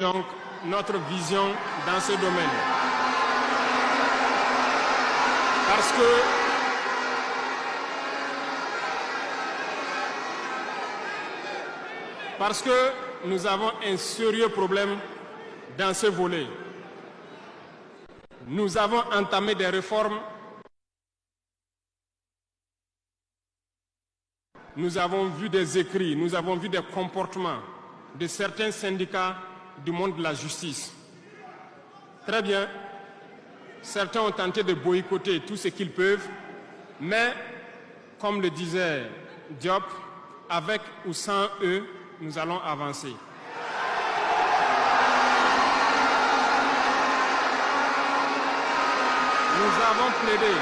donc notre vision dans ce domaine. Parce que nous avons un sérieux problème dans ce volet. Nous avons entamé des réformes. Nous avons vu des écrits, nous avons vu des comportements de certains syndicats du monde de la justice. Très bien, certains ont tenté de boycotter tout ce qu'ils peuvent, mais comme le disait Diop, avec ou sans eux, nous allons avancer. Nous avons plaidé.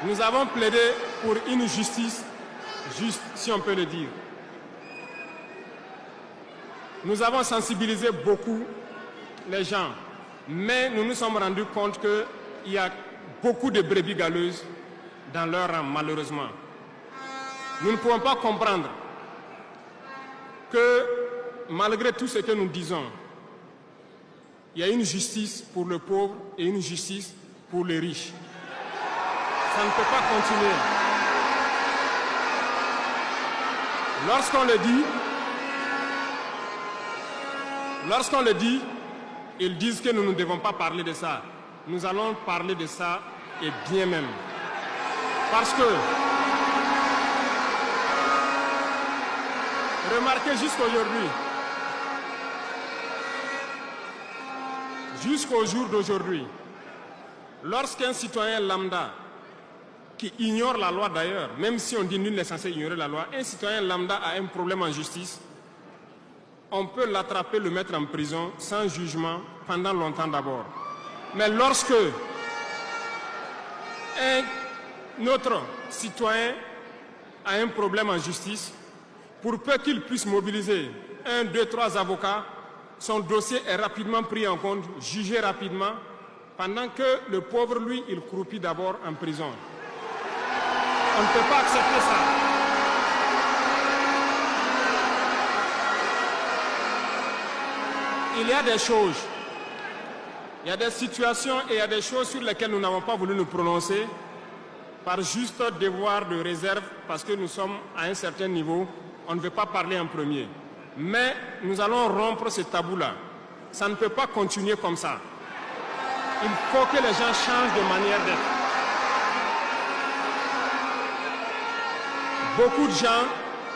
Nous avons plaidé pour une justice juste, si on peut le dire. Nous avons sensibilisé beaucoup les gens, mais nous nous sommes rendus compte qu'il y a beaucoup de brebis galeuses dans leur rang, malheureusement. Nous ne pouvons pas comprendre que, malgré tout ce que nous disons, il y a une justice pour le pauvre et une justice pour les riches. Ça ne peut pas continuer. Lorsqu'on le dit, ils disent que nous ne devons pas parler de ça. Nous allons parler de ça et bien même. Parce que, remarquez jusqu'au jour d'aujourd'hui, lorsqu'un citoyen lambda qui ignore la loi d'ailleurs, même si on dit nul n'est censé ignorer la loi, un citoyen lambda a un problème en justice, on peut l'attraper, le mettre en prison sans jugement pendant longtemps d'abord. Mais lorsque un autre citoyen a un problème en justice, pour peu qu'il puisse mobiliser 1, 2, 3 avocats, son dossier est rapidement pris en compte, jugé rapidement, pendant que le pauvre, lui, il croupit d'abord en prison. On ne peut pas accepter ça. Il y a des choses, il y a des situations et il y a des choses sur lesquelles nous n'avons pas voulu nous prononcer par juste devoir de réserve parce que nous sommes à un certain niveau, on ne veut pas parler en premier. Mais nous allons rompre ce tabou-là. Ça ne peut pas continuer comme ça. Il faut que les gens changent de manière d'être. Beaucoup de gens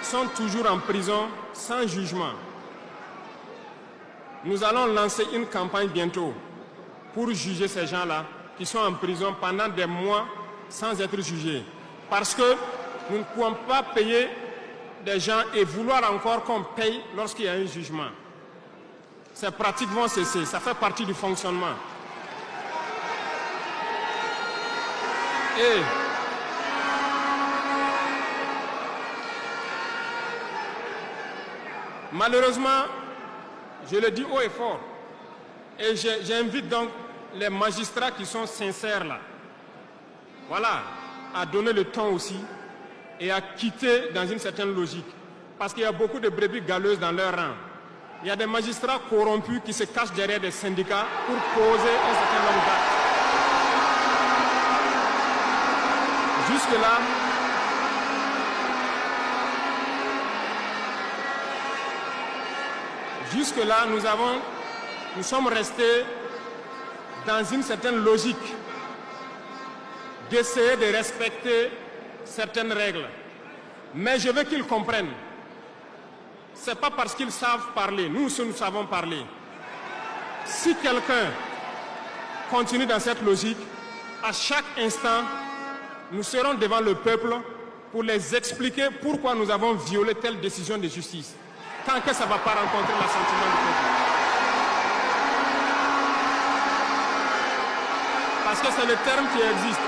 sont toujours en prison sans jugement. Nous allons lancer une campagne bientôt pour juger ces gens-là qui sont en prison pendant des mois sans être jugés. Parce que nous ne pouvons pas payer des gens et vouloir encore qu'on paye lorsqu'il y a un jugement. Ces pratiques vont cesser, ça fait partie du fonctionnement. Et malheureusement, je le dis haut et fort, et j'invite donc les magistrats qui sont sincères là, voilà, à donner le ton aussi et à quitter dans une certaine logique. Parce qu'il y a beaucoup de brebis galeuses dans leur rang. Il y a des magistrats corrompus qui se cachent derrière des syndicats pour poser un certain nombre d'actes. Jusque-là, nous sommes restés dans une certaine logique d'essayer de respecter certaines règles. Mais je veux qu'ils comprennent. Ce n'est pas parce qu'ils savent parler. Nous savons parler. Si quelqu'un continue dans cette logique, à chaque instant, nous serons devant le peuple pour les expliquer pourquoi nous avons violé telle décision de justice. Tant que ça ne va pas rencontrer l'assentiment du peuple. Parce que c'est le terme qui existe.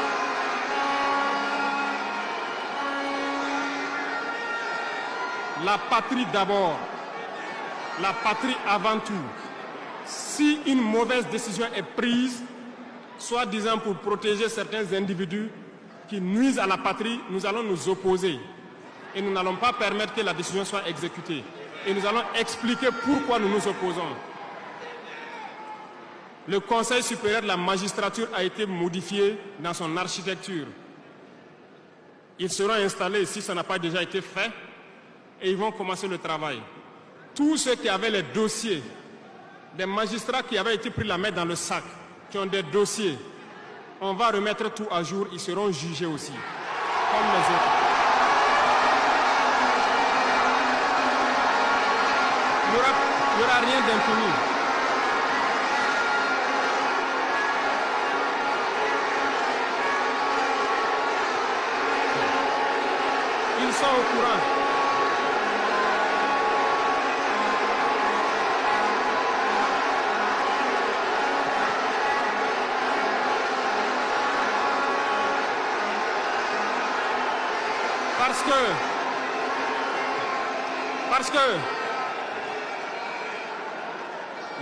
La patrie d'abord, la patrie avant tout. Si une mauvaise décision est prise, soi-disant pour protéger certains individus qui nuisent à la patrie, nous allons nous opposer. Et nous n'allons pas permettre que la décision soit exécutée. Et nous allons expliquer pourquoi nous nous opposons. Le Conseil supérieur de la magistrature a été modifié dans son architecture. Ils seront installés, si ça n'a pas déjà été fait, et ils vont commencer le travail. Tous ceux qui avaient les dossiers, des magistrats qui avaient été pris la main dans le sac, qui ont des dossiers, on va remettre tout à jour, ils seront jugés aussi, comme les autres. Il n'y aura rien d'impuni. Ils sont au courant. Parce que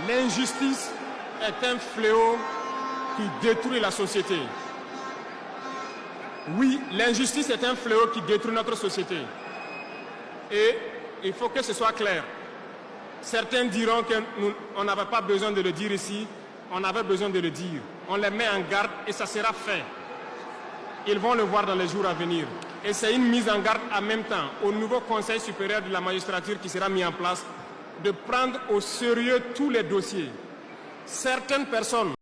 l'injustice est un fléau qui détruit la société. Oui, l'injustice est un fléau qui détruit notre société. Et il faut que ce soit clair. Certains diront qu'on n'avait pas besoin de le dire ici, on avait besoin de le dire. On les met en garde et ça sera fait. Ils vont le voir dans les jours à venir. Et c'est une mise en garde en même temps au nouveau Conseil supérieur de la magistrature qui sera mis en place de prendre au sérieux tous les dossiers. Certaines personnes